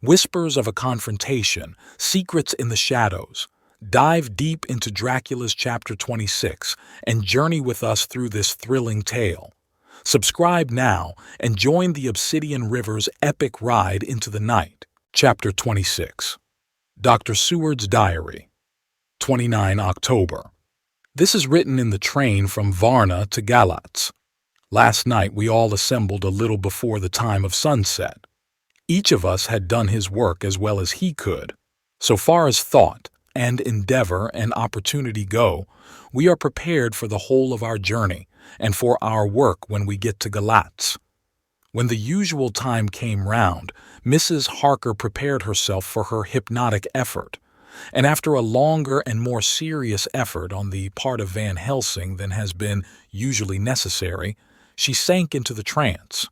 Whispers of a confrontation, secrets in the shadows. Dive deep into Dracula's Chapter 26 and journey with us through this thrilling tale. Subscribe now and join the Obsidian River's epic ride into the night. Chapter 26. Dr. Seward's Diary. 29 October. This is written in the train from Varna to Galatz. Last night we all assembled a little before the time of sunset. Each of us had done his work as well as he could. So far as thought and endeavor and opportunity go, we are prepared for the whole of our journey and for our work when we get to Galatz. When the usual time came round, Mrs. Harker prepared herself for her hypnotic effort, and after a longer and more serious effort on the part of Van Helsing than has been usually necessary, she sank into the trance.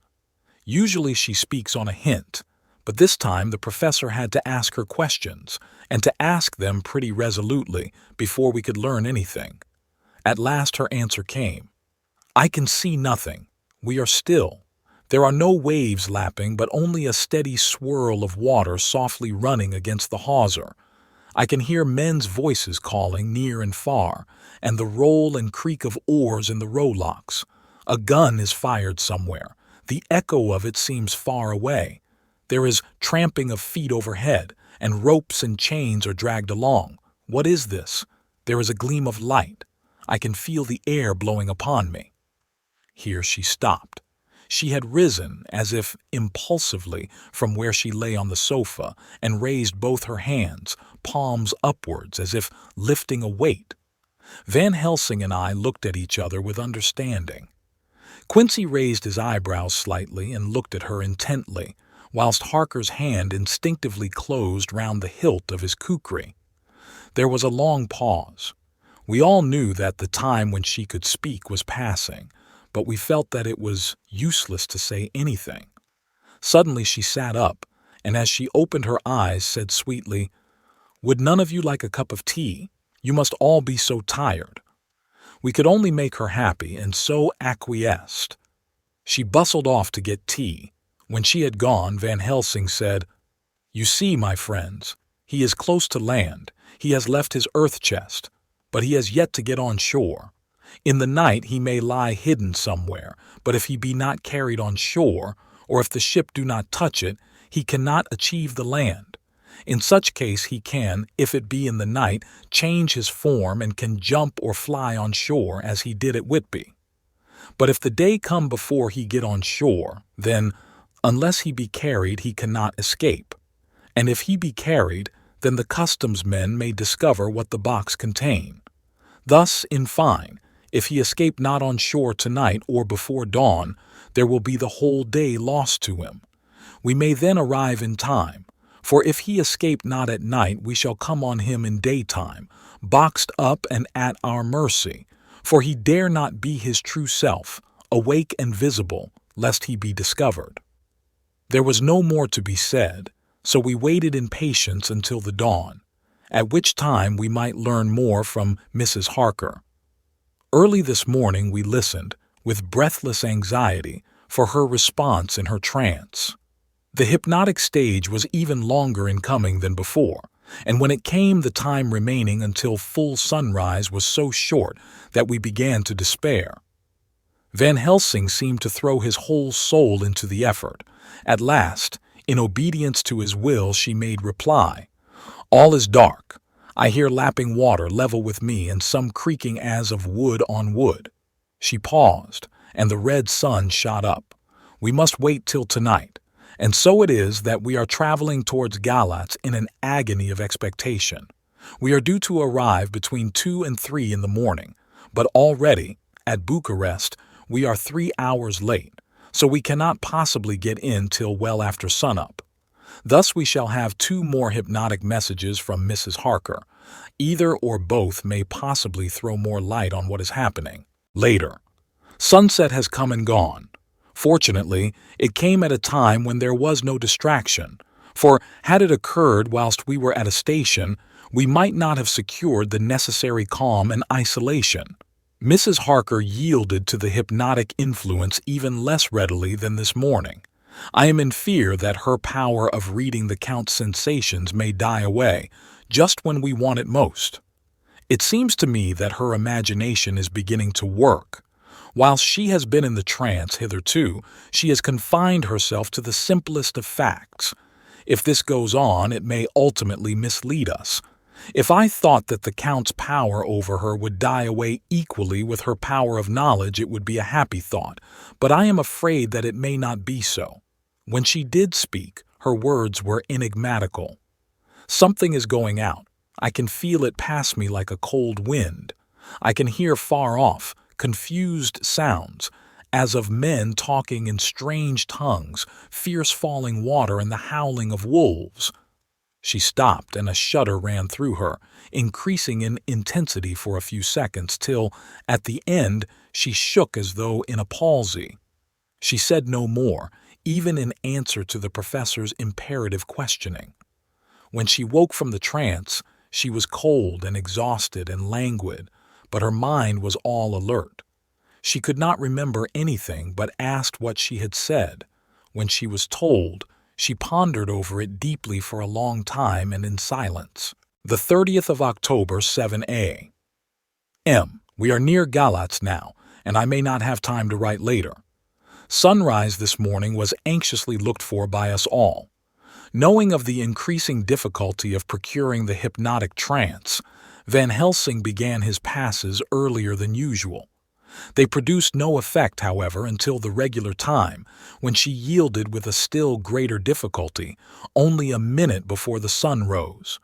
Usually she speaks on a hint, but this time the professor had to ask her questions, and to ask them pretty resolutely before we could learn anything. At last her answer came. "I can see nothing. We are still. There are no waves lapping, but only a steady swirl of water softly running against the hawser. I can hear men's voices calling near and far, and the roll and creak of oars in the rowlocks. A gun is fired somewhere. The echo of it seems far away. There is tramping of feet overhead, and ropes and chains are dragged along. What is this? There is a gleam of light. I can feel the air blowing upon me." Here she stopped. She had risen, as if impulsively, from where she lay on the sofa, and raised both her hands, palms upwards, as if lifting a weight. Van Helsing and I looked at each other with understanding. Quincy raised his eyebrows slightly and looked at her intently, whilst Harker's hand instinctively closed round the hilt of his kukri. There was a long pause. We all knew that the time when she could speak was passing, but we felt that it was useless to say anything. Suddenly she sat up, and as she opened her eyes said sweetly, "Would none of you like a cup of tea? You must all be so tired." We could only make her happy, and so acquiesced. She bustled off to get tea. When she had gone, Van Helsing said, "You see, my friends, he is close to land. He has left his earth chest, but he has yet to get on shore. In the night he may lie hidden somewhere, but if he be not carried on shore, or if the ship do not touch it, he cannot achieve the land. In such case he can, if it be in the night, change his form and can jump or fly on shore as he did at Whitby. But if the day come before he get on shore, then, unless he be carried, he cannot escape. And if he be carried, then the customs men may discover what the box contain. Thus, in fine, if he escape not on shore tonight or before dawn, there will be the whole day lost to him. We may then arrive in time, for if he escape not at night, we shall come on him in daytime, boxed up and at our mercy, for he dare not be his true self, awake and visible, lest he be discovered." There was no more to be said, so we waited in patience until the dawn, at which time we might learn more from Mrs. Harker. Early this morning we listened, with breathless anxiety, for her response in her trance. The hypnotic stage was even longer in coming than before, and when it came the time remaining until full sunrise was so short that we began to despair. Van Helsing seemed to throw his whole soul into the effort. At last, in obedience to his will, she made reply, "All is dark. I hear lapping water level with me and some creaking as of wood on wood." She paused, and the red sun shot up. "We must wait till tonight. And so it is that we are traveling towards Galatz in an agony of expectation. We are due to arrive between 2 and 3 in the morning, but already, at Bucharest, we are 3 hours late, so we cannot possibly get in till well after sunup. Thus we shall have 2 more hypnotic messages from Mrs. Harker. Either or both may possibly throw more light on what is happening. Later. Sunset has come and gone. Fortunately, it came at a time when there was no distraction, for had it occurred whilst we were at a station, we might not have secured the necessary calm and isolation. Mrs. Harker yielded to the hypnotic influence even less readily than this morning, I am in fear that her power of reading the Count's sensations may die away just when we want it most. It seems to me that her imagination is beginning to work. While she has been in the trance hitherto, she has confined herself to the simplest of facts. If this goes on, it may ultimately mislead us. If I thought that the Count's power over her would die away equally with her power of knowledge, it would be a happy thought, but I am afraid that it may not be so. When she did speak, her words were enigmatical. Something is going out. I can feel it pass me like a cold wind. I can hear far off, confused sounds, as of men talking in strange tongues, fierce falling water and the howling of wolves. She stopped, and a shudder ran through her, increasing in intensity for a few seconds, till, at the end, she shook as though in a palsy. She said no more, even in answer to the professor's imperative questioning. When she woke from the trance, she was cold and exhausted and languid, but her mind was all alert. She could not remember anything but asked what she had said. When she was told, she pondered over it deeply for a long time and in silence. The 30th of October, 7 a.m. We are near Galatz now, and I may not have time to write later. Sunrise this morning was anxiously looked for by us all. Knowing of the increasing difficulty of procuring the hypnotic trance, Van Helsing began his passes earlier than usual. They produced no effect, however, until the regular time, when she yielded with a still greater difficulty, only a minute before the sun rose.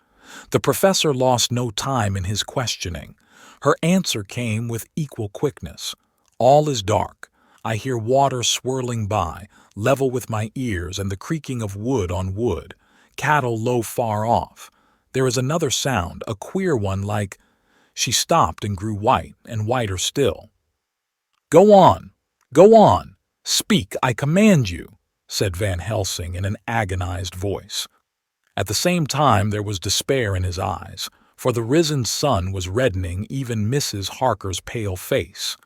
The professor lost no time in his questioning. Her answer came with equal quickness. All is dark. I hear water swirling by, level with my ears, and the creaking of wood on wood. Cattle low far off. There is another sound, a queer one like— She stopped and grew white, and whiter still. Go on, speak, I command you, said Van Helsing in an agonized voice. At the same time there was despair in his eyes, for the risen sun was reddening even Mrs. Harker's pale face.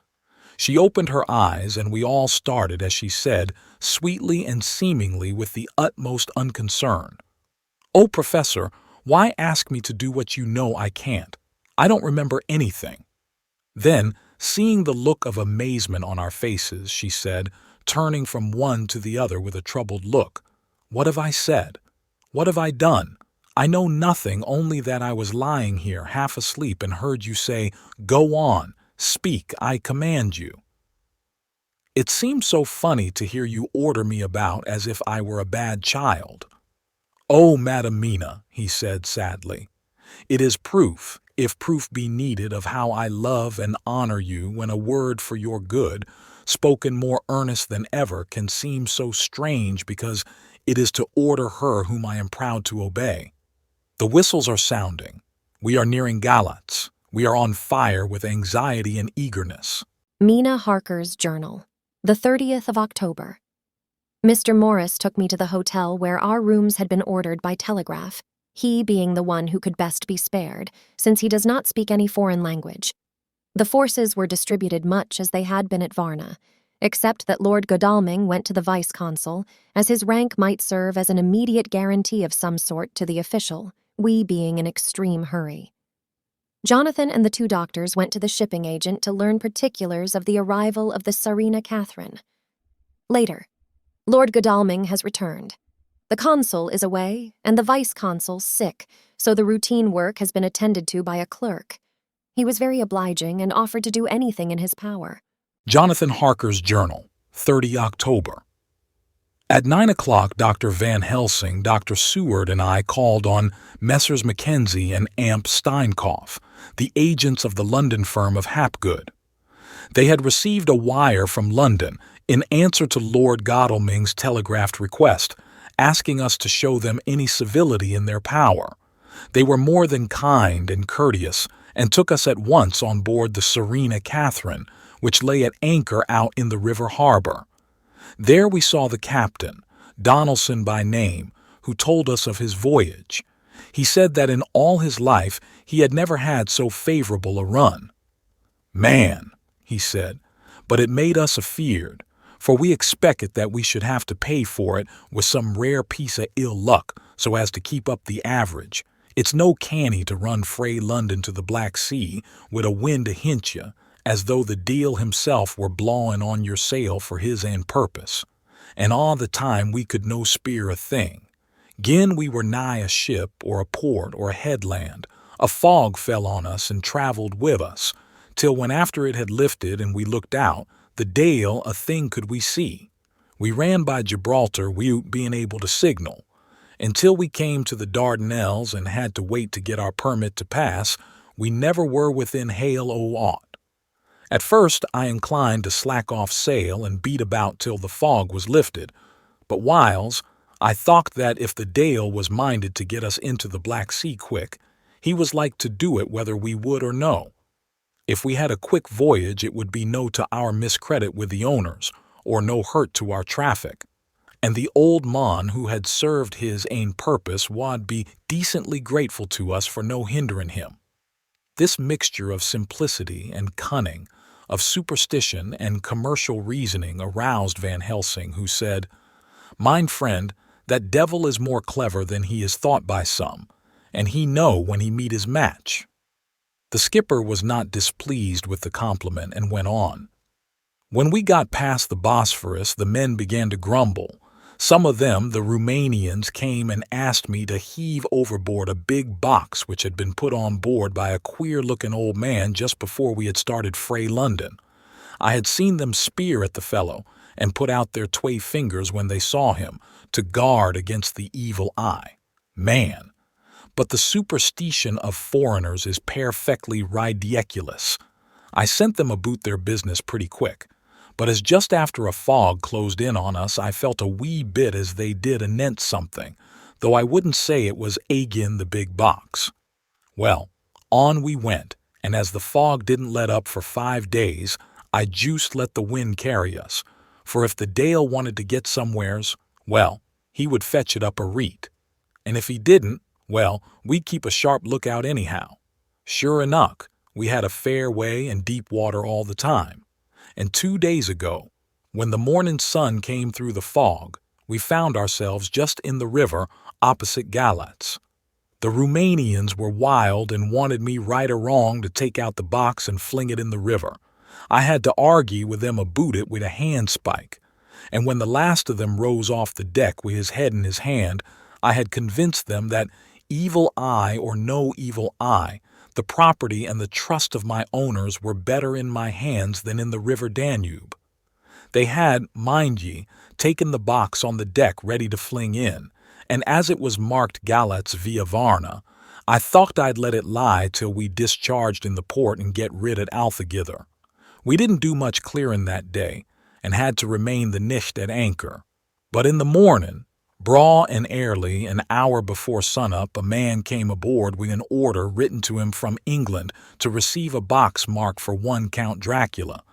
She opened her eyes, and we all started as she said, sweetly and seemingly with the utmost unconcern, "Oh, Professor, why ask me to do what you know I can't? I don't remember anything." Then, seeing the look of amazement on our faces, she said, turning from one to the other with a troubled look, "What have I said? What have I done? I know nothing, only that I was lying here half asleep and heard you say, 'Go on, speak, I command you.' It seems so funny to hear you order me about as if I were a bad child." "Oh, Madam Mina," he said sadly, "it is proof, if proof be needed, of how I love and honor you when a word for your good, spoken more earnest than ever, can seem so strange because it is to order her whom I am proud to obey. The whistles are sounding. We are nearing Galatz. We are on fire with anxiety and eagerness." Mina Harker's journal, the 30th of October. Mr. Morris took me to the hotel where our rooms had been ordered by telegraph, he being the one who could best be spared, since he does not speak any foreign language. The forces were distributed much as they had been at Varna, except that Lord Godalming went to the vice-consul, as his rank might serve as an immediate guarantee of some sort to the official, we being in extreme hurry. Jonathan and the two doctors went to the shipping agent to learn particulars of the arrival of the Tsarina Catherine. Later, Lord Godalming has returned. The consul is away, and the vice-consul sick, so the routine work has been attended to by a clerk. He was very obliging and offered to do anything in his power. Jonathan Harker's journal, 30 October. At 9 o'clock, Dr. Van Helsing, Dr. Seward, and I called on Messrs. Mackenzie and Amp Steinkopf, the agents of the London firm of Hapgood. They had received a wire from London in answer to Lord Godalming's telegraphed request, asking us to show them any civility in their power. They were more than kind and courteous, and took us at once on board the Tsarina Catherine, which lay at anchor out in the river harbor. There we saw the captain, Donaldson by name, who told us of his voyage. He said that in all his life he had never had so favorable a run. "Man," he said, "but it made us afeard, for we expected that we should have to pay for it with some rare piece of ill luck so as to keep up the average. It's no canny to run frae London to the Black Sea with a wind ahint you, as though the deal himself were blawing on your sail for his end purpose. And all the time we could no speer a thing. Gin we were nigh a ship or a port or a headland, a fog fell on us and travelled with us, till when after it had lifted and we looked out, the dale a thing could we see. We ran by Gibraltar without being able to signal. Until we came to the Dardanelles and had to wait to get our permit to pass, we never were within hail o' aught. At first I inclined to slack off sail and beat about till the fog was lifted, but whiles I thought that if the Dale was minded to get us into the Black Sea quick, he was like to do it whether we would or no. If we had a quick voyage, it would be no to our miscredit with the owners, or no hurt to our traffic. And the old mon who had served his ain purpose wad be decently grateful to us for no hindering him. This mixture of simplicity and cunning, of superstition and commercial reasoning aroused Van Helsing, who said, "Mine friend, that devil is more clever than he is thought by some, and he know when he meet his match." The skipper was not displeased with the compliment and went on. When we got past the Bosphorus, the men began to grumble. Some of them, the Romanians, came and asked me to heave overboard a big box which had been put on board by a queer-looking old man just before we had started frae London. I had seen them speer at the fellow and put out their twa fingers when they saw him, to guard against the evil eye. Man! But the superstition of foreigners is perfectly ridiculous. I sent them about their business pretty quick, but as just after a fog closed in on us, I felt a wee bit as they did anent something, though I wouldn't say it was agin the big box. Well, on we went, and as the fog didn't let up for 5 days, I juiced let the wind carry us, for if the Dale wanted to get somewheres, well, he would fetch it up a reet, and if he didn't, well, we'd keep a sharp lookout anyhow. Sure enough, we had a fair way and deep water all the time. And 2 days ago, when the morning sun came through the fog, we found ourselves just in the river opposite Galatz. The Romanians were wild and wanted me right or wrong to take out the box and fling it in the river. I had to argue with them about it with a handspike, and when the last of them rose off the deck with his head in his hand, I had convinced them that evil eye or no evil eye, the property and the trust of my owners were better in my hands than in the river Danube. They had, mind ye, taken the box on the deck ready to fling in, and as it was marked Galatz via Varna, I thought I'd let it lie till we discharged in the port and get rid at althogither. We didn't do much clearing that day, and had to remain the nicht at anchor. But in the morning, braw and early, an hour before sunup, a man came aboard with an order written to him from England to receive a box marked for one Count Dracula.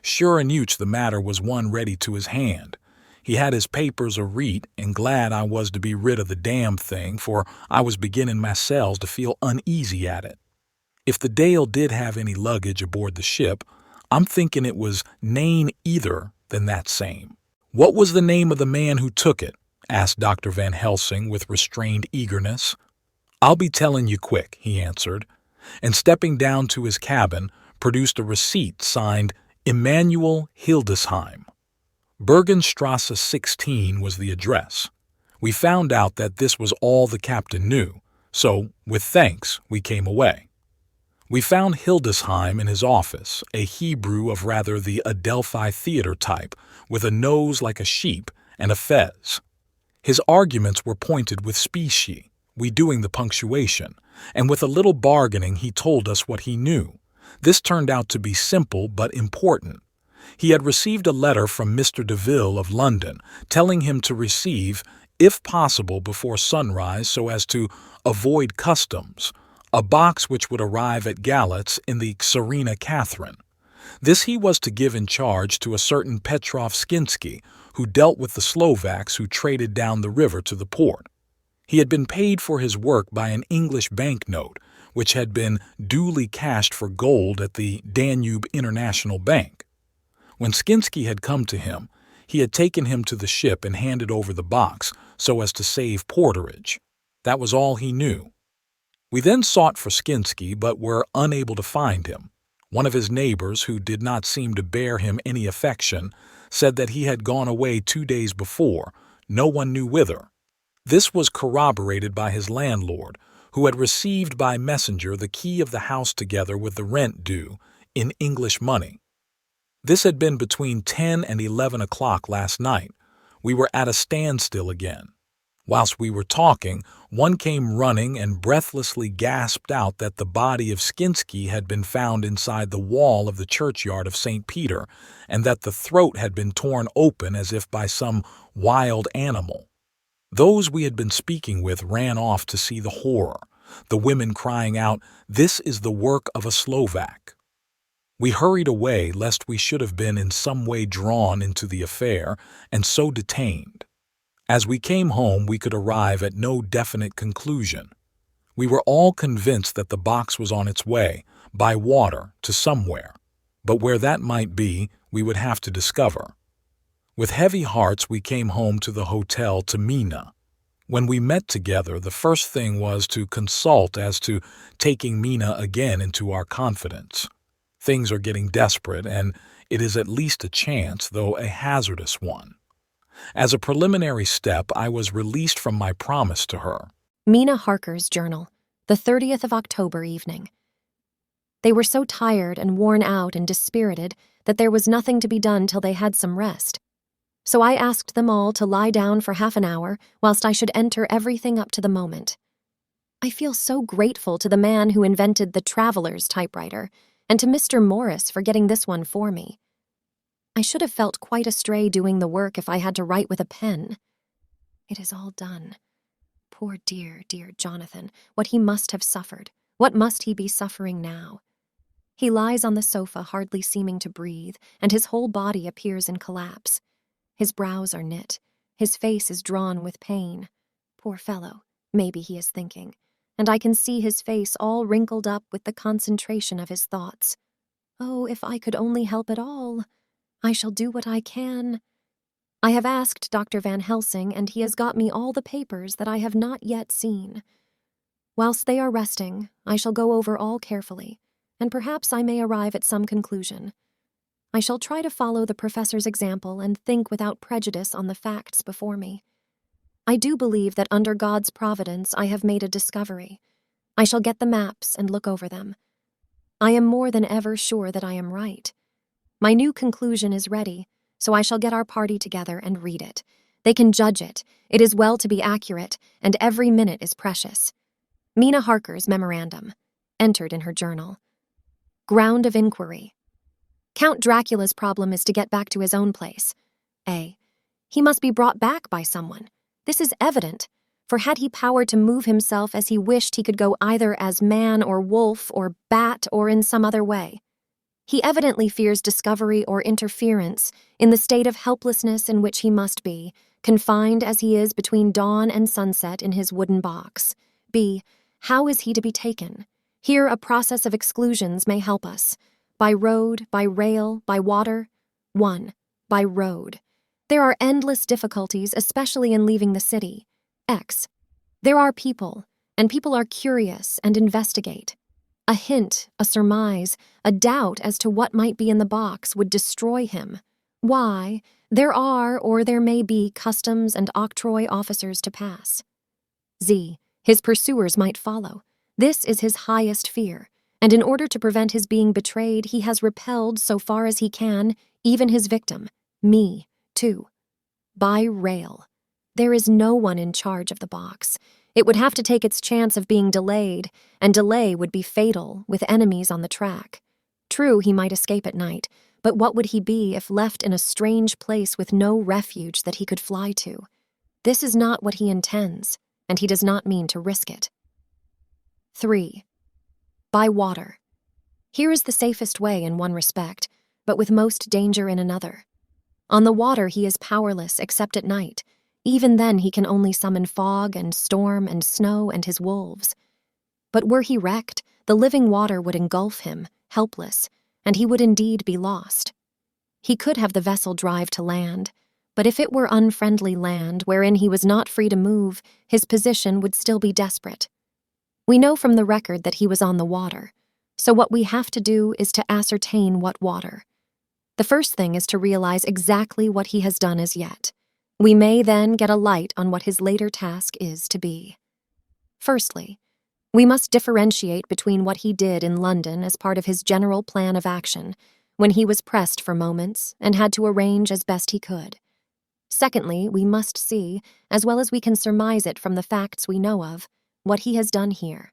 Sure enough, the matter was one ready to his hand. He had his papers a reet, and glad I was to be rid of the damn thing, for I was beginning myself to feel uneasy at it. If the Dale did have any luggage aboard the ship, I'm thinking it was nane either than that same. What was the name of the man who took it? Asked Dr. Van Helsing with restrained eagerness. I'll be telling you quick, he answered, and stepping down to his cabin, produced a receipt signed Emanuel Hildesheim. Bergenstrasse 16 was the address. We found out that this was all the captain knew, so, with thanks, we came away. We found Hildesheim in his office, a Hebrew of rather the Adelphi theater type, with a nose like a sheep and a fez. His arguments were pointed with specie, we doing the punctuation, and with a little bargaining he told us what he knew. This turned out to be simple but important. He had received a letter from Mr. Deville of London, telling him to receive, if possible before sunrise so as to avoid customs, a box which would arrive at Galatz in the Serena Catherine. This he was to give in charge to a certain Petrov Skinsky, who dealt with the Slovaks who traded down the river to the port. He had been paid for his work by an English banknote, which had been duly cashed for gold at the Danube International Bank. When Skinsky had come to him, He had taken him to the ship and handed over the box so as to save porterage. That was all he knew. We then sought for Skinsky, but were unable to find him. One of his neighbors, who did not seem to bear him any affection, said that he had gone away 2 days before, no one knew whither. This was corroborated by his landlord, who had received by messenger the key of the house together with the rent due, in English money. This had been between 10 and 11 o'clock last night. We were at a standstill again. Whilst we were talking, one came running and breathlessly gasped out that the body of Skinsky had been found inside the wall of the churchyard of St. Peter, and that the throat had been torn open as if by some wild animal. Those we had been speaking with ran off to see the horror, the women crying out, "This is the work of a Slovak." We hurried away lest we should have been in some way drawn into the affair and so detained. As we came home, we could arrive at no definite conclusion. We were all convinced that the box was on its way, by water, to somewhere, but where that might be, we would have to discover. With heavy hearts, we came home to the hotel to Mina. When we met together, the first thing was to consult as to taking Mina again into our confidence. Things are getting desperate, and it is at least a chance, though a hazardous one. As a preliminary step, I was released from my promise to her. Mina Harker's journal, the 30th of October evening. They were so tired and worn out and dispirited that there was nothing to be done till they had some rest. So I asked them all to lie down for half an hour whilst I should enter everything up to the moment. I feel so grateful to the man who invented the traveler's typewriter and to Mr. Morris for getting this one for me. I should have felt quite astray doing the work if I had to write with a pen. It is all done. Poor dear, dear Jonathan, what he must have suffered. What must he be suffering now? He lies on the sofa, hardly seeming to breathe, and his whole body appears in collapse. His brows are knit. His face is drawn with pain. Poor fellow, maybe he is thinking, and I can see his face all wrinkled up with the concentration of his thoughts. Oh, if I could only help at all! I shall do what I can. I have asked Dr. Van Helsing, and he has got me all the papers that I have not yet seen. Whilst they are resting, I shall go over all carefully, and perhaps I may arrive at some conclusion. I shall try to follow the professor's example and think without prejudice on the facts before me. I do believe that under God's providence I have made a discovery. I shall get the maps and look over them. I am more than ever sure that I am right. My new conclusion is ready, so I shall get our party together and read it. They can judge it. It is well to be accurate, and every minute is precious. Mina Harker's memorandum, entered in her journal. Ground of inquiry. Count Dracula's problem is to get back to his own place. A. He must be brought back by someone. This is evident, for had he power to move himself as he wished, he could go either as man or wolf or bat or in some other way. He evidently fears discovery or interference in the state of helplessness in which he must be, confined as he is between dawn and sunset in his wooden box. B. How is he to be taken? Here a process of exclusions may help us. By road, by rail, by water. 1. By road. There are endless difficulties, especially in leaving the city. X. There are people, and people are curious and investigate. A hint, a surmise, a doubt as to what might be in the box would destroy him. Y. There are, or there may be, customs and octroi officers to pass. Z. His pursuers might follow. This is his highest fear, and in order to prevent his being betrayed, he has repelled, so far as he can, even his victim, me, too. By rail. There is no one in charge of the box. It would have to take its chance of being delayed, and delay would be fatal, with enemies on the track. True, he might escape at night, but what would he be if left in a strange place with no refuge that he could fly to? This is not what he intends, and he does not mean to risk it. 3. By water. Here is the safest way in one respect, but with most danger in another. On the water he is powerless except at night. Even then he can only summon fog and storm and snow and his wolves. But were he wrecked, the living water would engulf him, helpless, and he would indeed be lost. He could have the vessel drive to land, But if it were unfriendly land wherein he was not free to move, his position would still be desperate. We know from the record that he was on the water, so what we have to do is to ascertain what water. The first thing is to realize exactly what he has done as yet. We may then get a light on what his later task is to be. Firstly, we must differentiate between what he did in London as part of his general plan of action, when he was pressed for moments and had to arrange as best he could. Secondly, we must see, as well as we can surmise it from the facts we know of, what he has done here.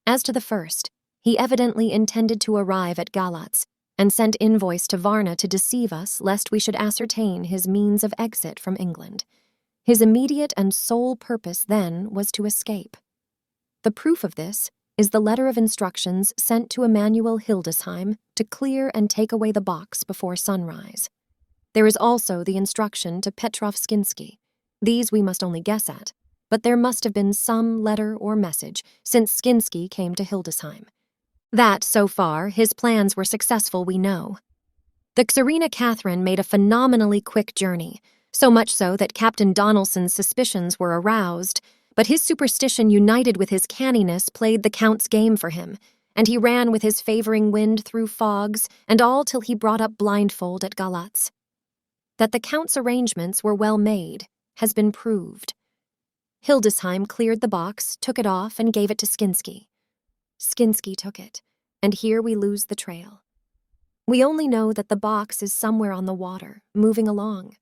As to the first, he evidently intended to arrive at Galatz and sent invoice to Varna to deceive us lest we should ascertain his means of exit from England. His immediate and sole purpose then was to escape. The proof of this is the letter of instructions sent to Emanuel Hildesheim to clear and take away the box before sunrise. There is also the instruction to Petrov Skinsky. These we must only guess at, but there must have been some letter or message since Skinsky came to Hildesheim. That, so far, his plans were successful, we know. The Tsarina Catherine made a phenomenally quick journey, so much so that Captain Donelson's suspicions were aroused, but his superstition united with his canniness played the Count's game for him, and he ran with his favoring wind through fogs and all till he brought up blindfold at Galatz. That the Count's arrangements were well made has been proved. Hildesheim cleared the box, took it off, and gave it to Skinsky. Skinsky took it, and here we lose the trail. We only know that the box is somewhere on the water, moving along.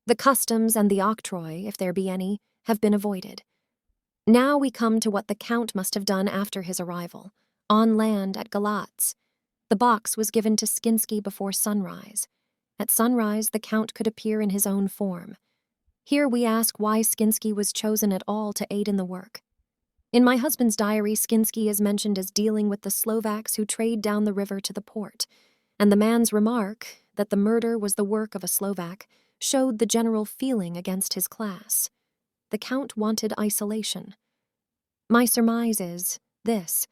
The customs and the octroi, if there be any, have been avoided. Now we come to what the Count must have done after his arrival, on land at Galatz. The box was given to Skinsky before sunrise. At sunrise, the Count could appear in his own form. Here we ask why Skinsky was chosen at all to aid in the work. In my husband's diary, Skinsky is mentioned as dealing with the Slovaks who trade down the river to the port, and the man's remark that the murder was the work of a Slovak showed the general feeling against his class. The Count wanted isolation. My surmise is this,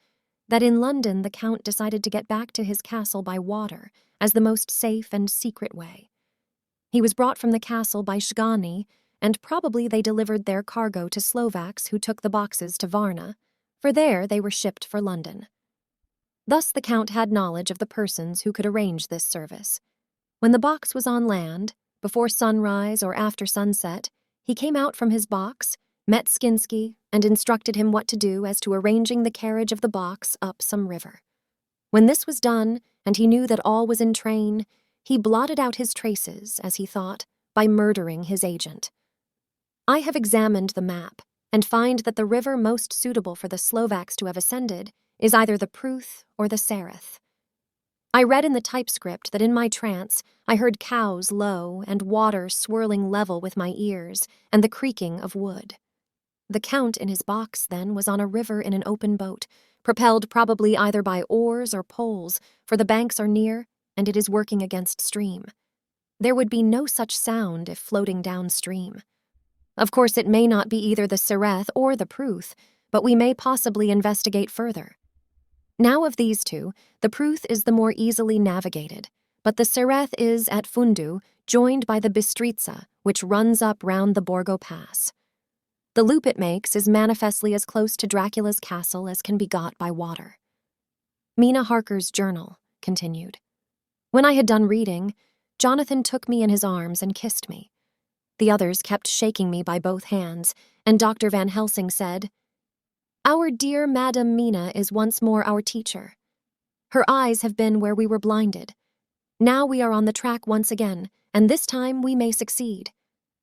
that in London the Count decided to get back to his castle by water as the most safe and secret way. He was brought from the castle by Szgany, and probably they delivered their cargo to Slovaks who took the boxes to Varna, for there they were shipped for London. Thus the Count had knowledge of the persons who could arrange this service. When the box was on land, before sunrise or after sunset, he came out from his box, met Skinsky, and instructed him what to do as to arranging the carriage of the box up some river. When this was done, and he knew that all was in train, he blotted out his traces, as he thought, by murdering his agent. I have examined the map, and find that the river most suitable for the Slovaks to have ascended is either the Pruth or the Sereth. I read in the typescript that in my trance I heard cows low and water swirling level with my ears and the creaking of wood. The Count in his box, then, was on a river in an open boat, propelled probably either by oars or poles, for the banks are near, and it is working against stream. There would be no such sound if floating downstream. Of course, it may not be either the Sereth or the Pruth, but we may possibly investigate further. Now of these two, the Pruth is the more easily navigated, but the Sereth is, at Fundu, joined by the Bistritza, which runs up round the Borgo Pass. The loop it makes is manifestly as close to Dracula's castle as can be got by water. Mina Harker's journal continued. When I had done reading, Jonathan took me in his arms and kissed me. The others kept shaking me by both hands, and Dr. Van Helsing said, "Our dear Madam Mina is once more our teacher. Her eyes have been where we were blinded. Now we are on the track once again, and this time we may succeed.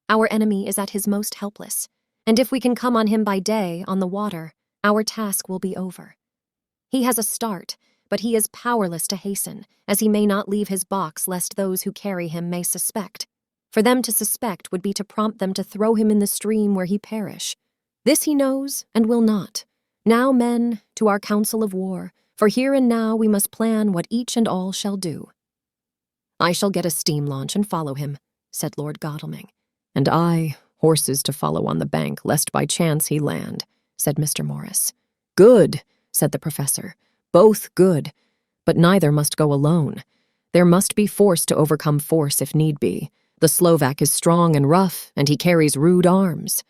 Our enemy is at his most helpless, and if we can come on him by day, on the water, our task will be over. He has a start, but he is powerless to hasten, as he may not leave his box lest those who carry him may suspect. For them to suspect would be to prompt them to throw him in the stream where he perish. This he knows and will not. Now, men, to our council of war, for here and now we must plan what each and all shall do." "I shall get a steam launch and follow him," said Lord Godalming. "And I, horses to follow on the bank, lest by chance he land," said Mr. Morris. "Good," said the professor. "Both good. But neither must go alone. There must be force to overcome force if need be. The Slovak is strong and rough, and he carries rude arms."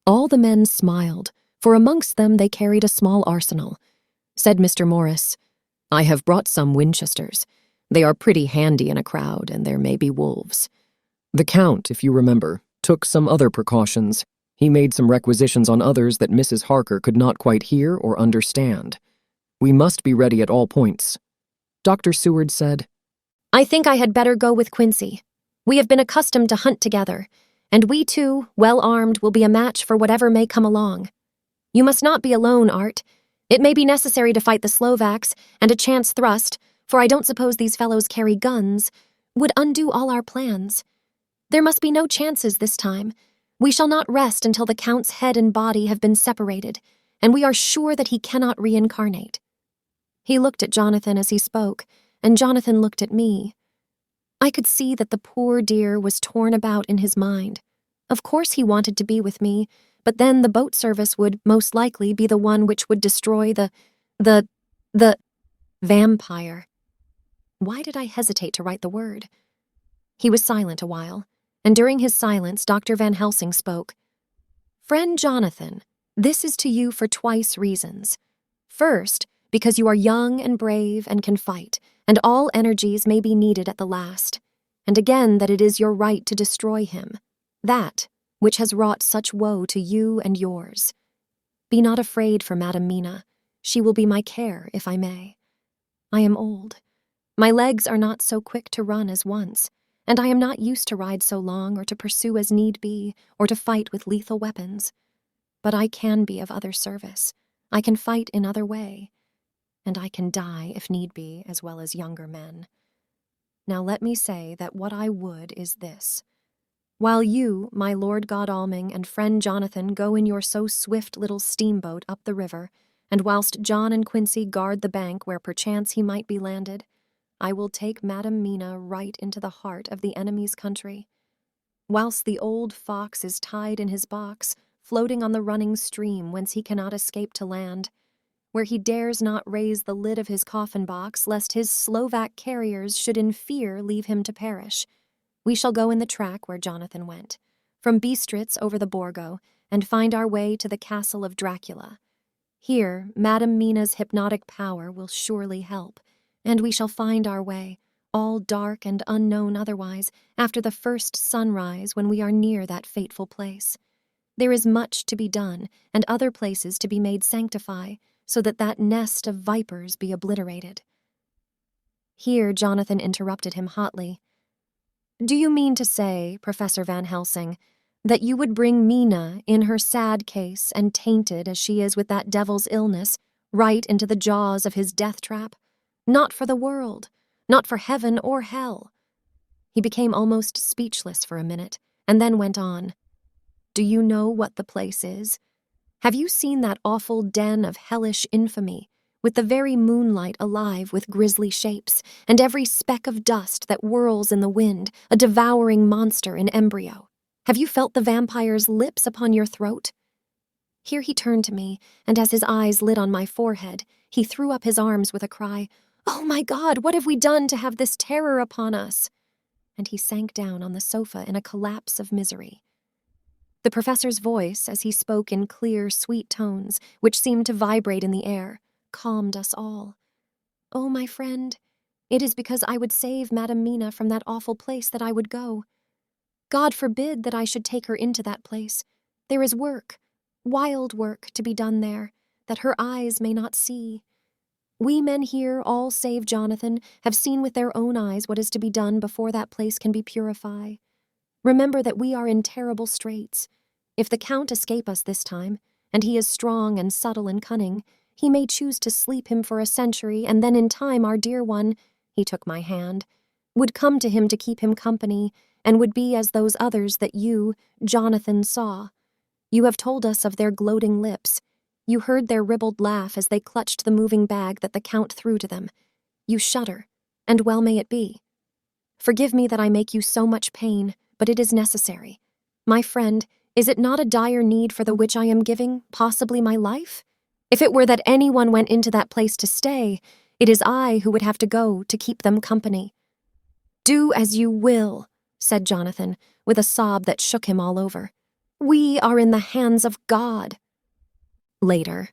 All the men smiled, for amongst them they carried a small arsenal. Said Mr. Morris, "I have brought some Winchesters. They are pretty handy in a crowd, and there may be wolves." The Count, if you remember, took some other precautions. He made some requisitions on others that Mrs. Harker could not quite hear or understand. "We must be ready at all points." Dr. Seward said, "I think I had better go with Quincy. We have been accustomed to hunt together, and we two, well armed, will be a match for whatever may come along. You must not be alone, Art. It may be necessary to fight the Slovaks, and a chance thrust, for I don't suppose these fellows carry guns, would undo all our plans. There must be no chances this time. We shall not rest until the Count's head and body have been separated, and we are sure that he cannot reincarnate." He looked at Jonathan as he spoke, and Jonathan looked at me. I could see that the poor dear was torn about in his mind. Of course he wanted to be with me, but then the boat service would, most likely, be the one which would destroy the vampire. Why did I hesitate to write the word? He was silent a while, and during his silence Dr. Van Helsing spoke. "Friend Jonathan, this is to you for twice reasons. First, because you are young and brave and can fight, and all energies may be needed at the last, and again that it is your right to destroy him, that which has wrought such woe to you and yours. Be not afraid for Madam Mina. She will be my care, if I may. I am old. My legs are not so quick to run as once, and I am not used to ride so long or to pursue as need be or to fight with lethal weapons. But I can be of other service. I can fight in other way, and I can die if need be as well as younger men. Now let me say that what I would is this. While you, my Lord Godalming, and friend Jonathan go in your so swift little steamboat up the river, and whilst John and Quincy guard the bank where perchance he might be landed, I will take Madam Mina right into the heart of the enemy's country. Whilst the old fox is tied in his box, floating on the running stream whence he cannot escape to land, where he dares not raise the lid of his coffin box lest his Slovak carriers should in fear leave him to perish, we shall go in the track where Jonathan went, from Bistritz over the Borgo, and find our way to the castle of Dracula. Here, Madam Mina's hypnotic power will surely help, and we shall find our way, all dark and unknown otherwise, after the first sunrise when we are near that fateful place. There is much to be done, and other places to be made sanctify, so that that nest of vipers be obliterated." Here Jonathan interrupted him hotly. "Do you mean to say, Professor Van Helsing, that you would bring Mina, in her sad case and tainted as she is with that devil's illness, right into the jaws of his death trap? Not for the world, not for heaven or hell." He became almost speechless for a minute, and then went on. "Do you know what the place is? Have you seen that awful den of hellish infamy, with the very moonlight alive with grisly shapes, and every speck of dust that whirls in the wind, a devouring monster in embryo? Have you felt the vampire's lips upon your throat?" Here he turned to me, and as his eyes lit on my forehead, he threw up his arms with a cry, "Oh my God, what have we done to have this terror upon us?" And he sank down on the sofa in a collapse of misery. The professor's voice, as he spoke in clear, sweet tones, which seemed to vibrate in the air, calmed us all. "Oh, my friend, it is because I would save Madam Mina from that awful place that I would go. God forbid that I should take her into that place. There is work, wild work, to be done there, that her eyes may not see. We men here, all save Jonathan, have seen with their own eyes what is to be done before that place can be purified. Remember that we are in terrible straits. If the Count escape us this time, and he is strong and subtle and cunning, he may choose to sleep him for a century, and then in time our dear one," he took my hand, "would come to him to keep him company, and would be as those others that you, Jonathan, saw. You have told us of their gloating lips. You heard their ribald laugh as they clutched the moving bag that the Count threw to them. You shudder, and well may it be. Forgive me that I make you so much pain, but it is necessary. My friend, is it not a dire need for the which I am giving, possibly my life? If it were that anyone went into that place to stay, it is I who would have to go to keep them company. Do as you will, said Jonathan, with a sob that shook him all over. "We are in the hands of God." Later.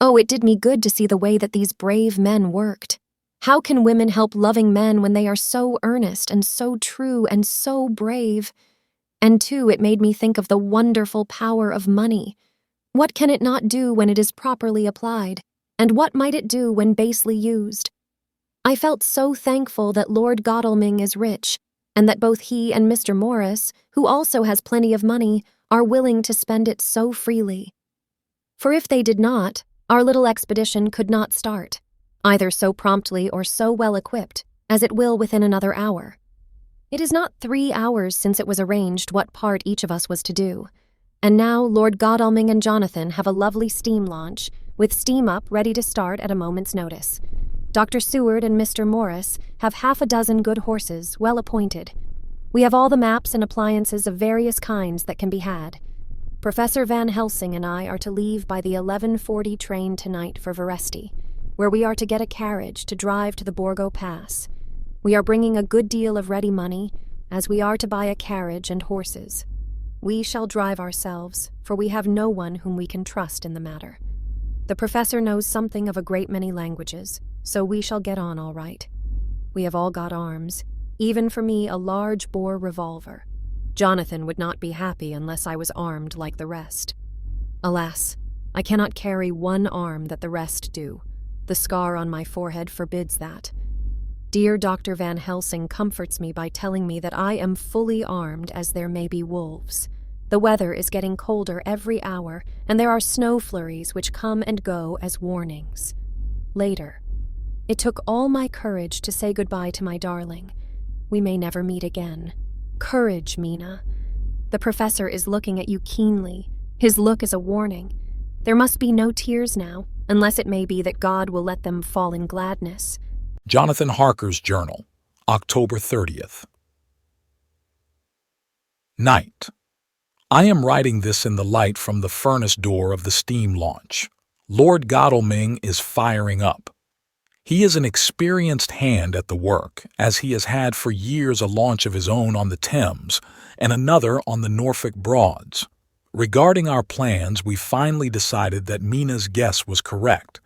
Oh, it did me good to see the way that these brave men worked. How can women help loving men when they are so earnest and so true and so brave? And too, it made me think of the wonderful power of money. What can it not do when it is properly applied? And what might it do when basely used? I felt so thankful that Lord Godalming is rich, and that both he and Mr. Morris, who also has plenty of money, are willing to spend it so freely. For if they did not, our little expedition could not start, either so promptly or so well equipped, as it will within another hour. It is not 3 hours since it was arranged what part each of us was to do, and now Lord Godalming and Jonathan have a lovely steam launch, with steam up ready to start at a moment's notice. Dr. Seward and Mr. Morris have 6 good horses, well appointed. We have all the maps and appliances of various kinds that can be had. Professor Van Helsing and I are to leave by the 11:40 train tonight for Veresti, where we are to get a carriage to drive to the Borgo Pass. We are bringing a good deal of ready money, as we are to buy a carriage and horses. We shall drive ourselves, for we have no one whom we can trust in the matter. The professor knows something of a great many languages, so we shall get on all right. We have all got arms, even for me a large-bore revolver. Jonathan would not be happy unless I was armed like the rest. Alas, I cannot carry one arm that the rest do. The scar on my forehead forbids that. Dear Dr. Van Helsing comforts me by telling me that I am fully armed as there may be wolves. The weather is getting colder every hour, and there are snow flurries which come and go as warnings. Later. It took all my courage to say goodbye to my darling. We may never meet again. Courage, Mina. The professor is looking at you keenly. His look is a warning. There must be no tears now, unless it may be that God will let them fall in gladness. Jonathan Harker's Journal, October 30th. Night. I am writing this in the light from the furnace door of the steam launch. Lord Godalming is firing up. He is an experienced hand at the work, as he has had for years a launch of his own on the Thames and another on the Norfolk Broads. Regarding our plans, we finally decided that Mina's guess was correct,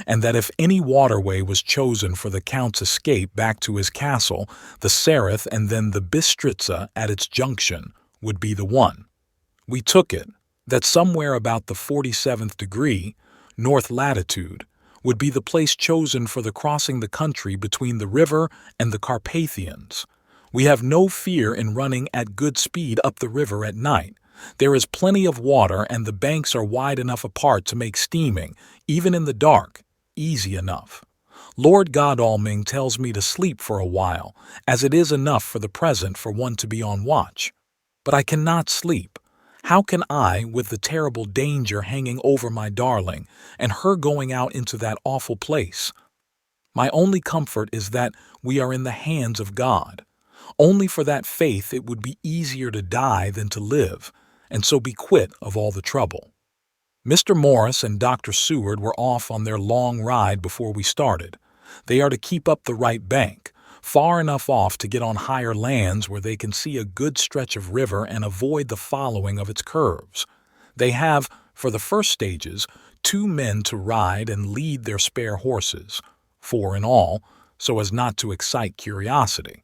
and that if any waterway was chosen for the Count's escape back to his castle, the Sereth and then the Bistritza at its junction would be the one. We took it that somewhere about the 47th degree, north latitude, would be the place chosen for the crossing the country between the river and the Carpathians. We have no fear in running at good speed up the river at night. There is plenty of water and the banks are wide enough apart to make steaming, even in the dark, easy enough. Lord Godalming tells me to sleep for a while, as it is enough for the present for one to be on watch. But I cannot sleep. How can I, with the terrible danger hanging over my darling, and her going out into that awful place? My only comfort is that we are in the hands of God. Only for that faith it would be easier to die than to live, and so be quit of all the trouble. Mr. Morris and Dr. Seward were off on their long ride before we started. They are to keep up the right bank, far enough off to get on higher lands where they can see a good stretch of river and avoid the following of its curves. They have, for the first stages, 2 men to ride and lead their spare horses, 4 in all, so as not to excite curiosity.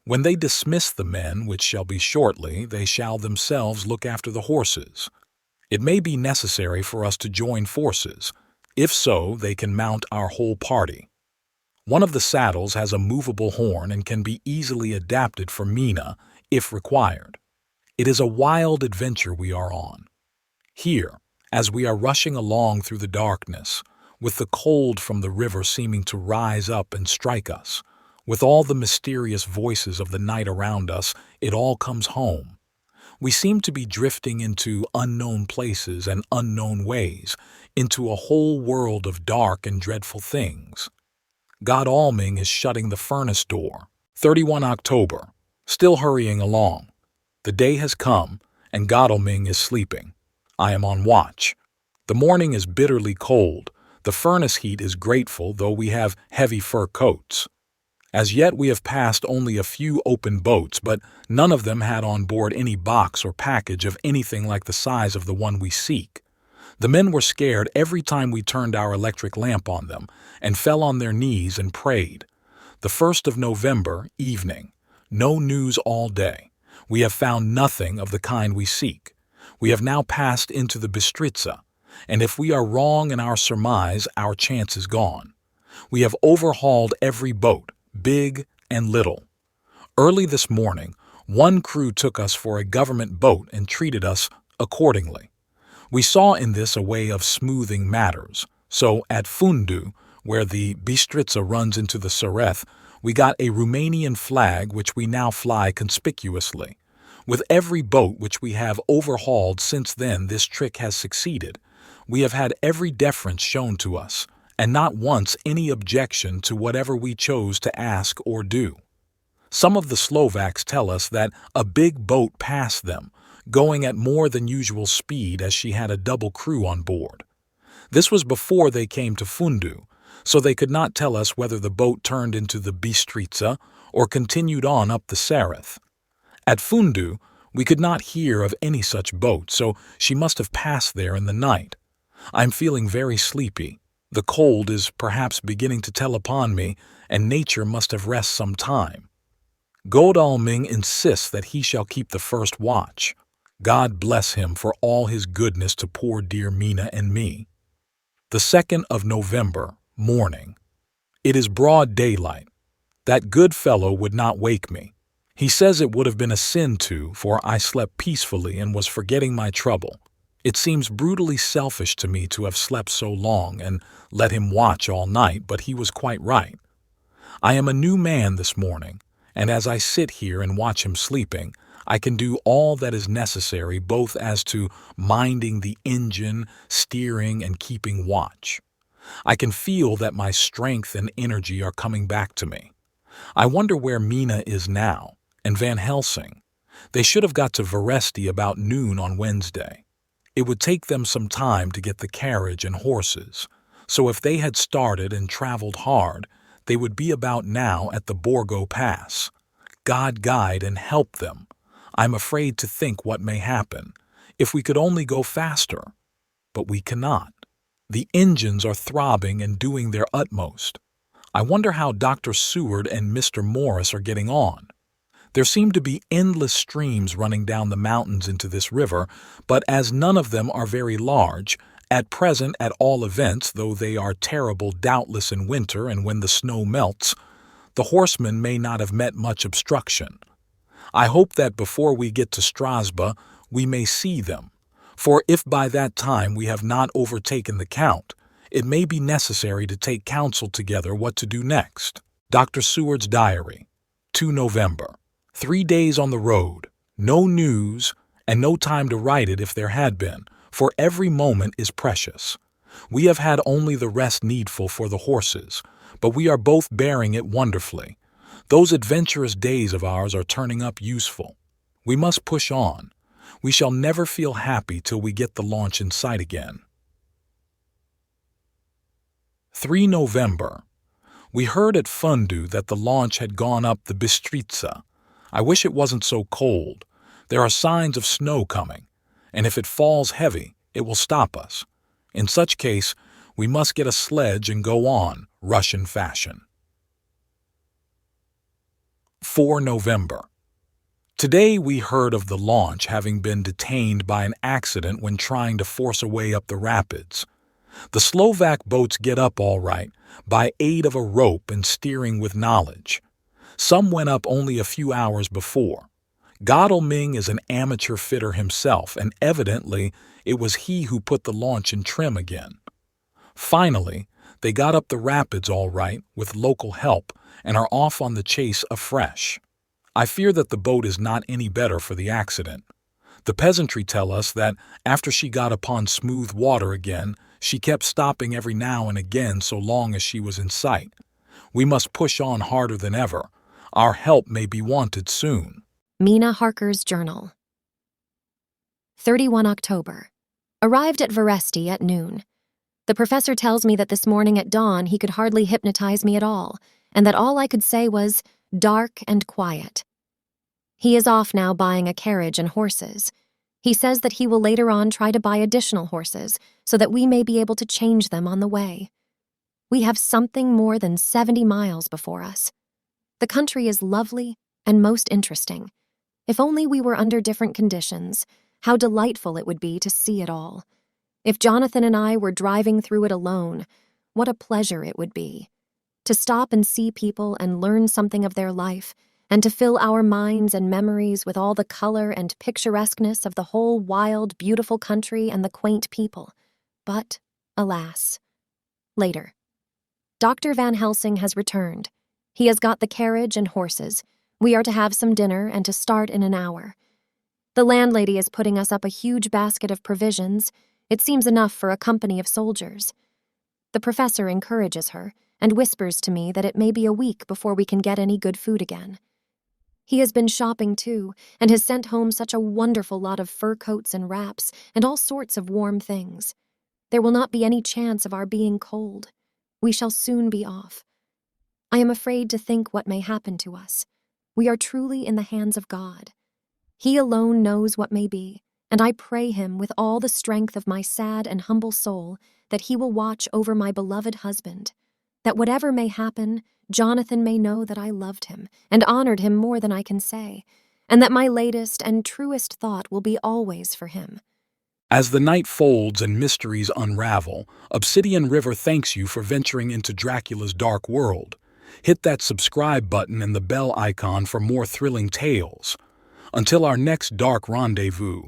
When they dismiss the men, which shall be shortly, they shall themselves look after the horses. It may be necessary for us to join forces. If so, they can mount our whole party. One of the saddles has a movable horn and can be easily adapted for Mina, if required. It is a wild adventure we are on. Here, as we are rushing along through the darkness, with the cold from the river seeming to rise up and strike us, with all the mysterious voices of the night around us, it all comes home. We seem to be drifting into unknown places and unknown ways, into a whole world of dark and dreadful things. Godalming is shutting the furnace door. 31 October. Still hurrying along. The day has come, and Godalming is sleeping. I am on watch. The morning is bitterly cold. The furnace heat is grateful, though we have heavy fur coats. As yet we have passed only a few open boats, but none of them had on board any box or package of anything like the size of the one we seek. The men were scared every time we turned our electric lamp on them and fell on their knees and prayed. The 1st of November, evening. No news all day. We have found nothing of the kind we seek. We have now passed into the Bistritza, and if we are wrong in our surmise, our chance is gone. We have overhauled every boat, big and little. Early this morning, one crew took us for a government boat and treated us accordingly. We saw in this a way of smoothing matters, so at Fundu, where the Bistritza runs into the Sereth, we got a Romanian flag which we now fly conspicuously. With every boat which we have overhauled since then, this trick has succeeded. We have had every deference shown to us, and not once any objection to whatever we chose to ask or do. Some of the Slovaks tell us that a big boat passed them, going at more than usual speed as she had a double crew on board. This was before they came to Fundu, so they could not tell us whether the boat turned into the Bistritza or continued on up the Sereth. At Fundu, we could not hear of any such boat, so she must have passed there in the night. I'm feeling very sleepy. The cold is perhaps beginning to tell upon me, and nature must have rest some time. Godalming insists that he shall keep the first watch. God bless him for all his goodness to poor dear Mina and me. The 2nd of November, morning. It is broad daylight. That good fellow would not wake me. He says it would have been a sin to, for I slept peacefully and was forgetting my trouble. It seems brutally selfish to me to have slept so long and let him watch all night, but he was quite right. I am a new man this morning, and as I sit here and watch him sleeping, I can do all that is necessary both as to minding the engine, steering, and keeping watch. I can feel that my strength and energy are coming back to me. I wonder where Mina is now, and Van Helsing. They should have got to Veresti about noon on Wednesday. It would take them some time to get the carriage and horses, so if they had started and traveled hard, they would be about now at the Borgo Pass. God guide and help them. I'm afraid to think what may happen, if we could only go faster. But we cannot. The engines are throbbing and doing their utmost. I wonder how Dr. Seward and Mr. Morris are getting on. There seem to be endless streams running down the mountains into this river, but as none of them are very large, at present at all events, though they are terrible doubtless in winter and when the snow melts, the horsemen may not have met much obstruction. I hope that before we get to Strasbourg we may see them, for if by that time we have not overtaken the Count, it may be necessary to take counsel together what to do next. Dr. Seward's Diary, 2 November. 3 days on the road, no news, and no time to write it if there had been, for every moment is precious. We have had only the rest needful for the horses, but we are both bearing it wonderfully. Those adventurous days of ours are turning up useful. We must push on. We shall never feel happy till we get the launch in sight again. 3 November. We heard at Fundu that the launch had gone up the Bistritza. I wish it wasn't so cold. There are signs of snow coming, and if it falls heavy, it will stop us. In such case, we must get a sledge and go on, Russian fashion. 4 November. Today we heard of the launch having been detained by an accident when trying to force a way up the rapids. The Slovak boats get up all right, by aid of a rope and steering with knowledge. Some went up only a few hours before. Godalming is an amateur fitter himself, and evidently it was he who put the launch in trim again. Finally, they got up the rapids all right with local help and are off on the chase afresh. I fear that the boat is not any better for the accident. The peasantry tell us that after she got upon smooth water again, she kept stopping every now and again so long as she was in sight. We must push on harder than ever. Our help may be wanted soon. Mina Harker's Journal. 31 October. Arrived at Veresti at noon. The professor tells me that this morning at dawn he could hardly hypnotize me at all, and that all I could say was, "Dark and quiet." He is off now buying a carriage and horses. He says that he will later on try to buy additional horses so that we may be able to change them on the way. We have something more than 70 miles before us. The country is lovely and most interesting. If only we were under different conditions, how delightful it would be to see it all. If Jonathan and I were driving through it alone, what a pleasure it would be. To stop and see people and learn something of their life, and to fill our minds and memories with all the color and picturesqueness of the whole wild, beautiful country and the quaint people. But, alas. Later. Dr. Van Helsing has returned. He has got the carriage and horses. We are to have some dinner and to start in an hour. The landlady is putting us up a huge basket of provisions. It seems enough for a company of soldiers. The professor encourages her and whispers to me that it may be a week before we can get any good food again. He has been shopping too, and has sent home such a wonderful lot of fur coats and wraps and all sorts of warm things. There will not be any chance of our being cold. We shall soon be off. I am afraid to think what may happen to us. We are truly in the hands of God. He alone knows what may be, and I pray him with all the strength of my sad and humble soul that he will watch over my beloved husband, that whatever may happen, Jonathan may know that I loved him and honored him more than I can say, and that my latest and truest thought will be always for him. As the night folds and mysteries unravel, Obsidian River thanks you for venturing into Dracula's dark world. Hit that subscribe button and the bell icon for more thrilling tales. Until our next dark rendezvous,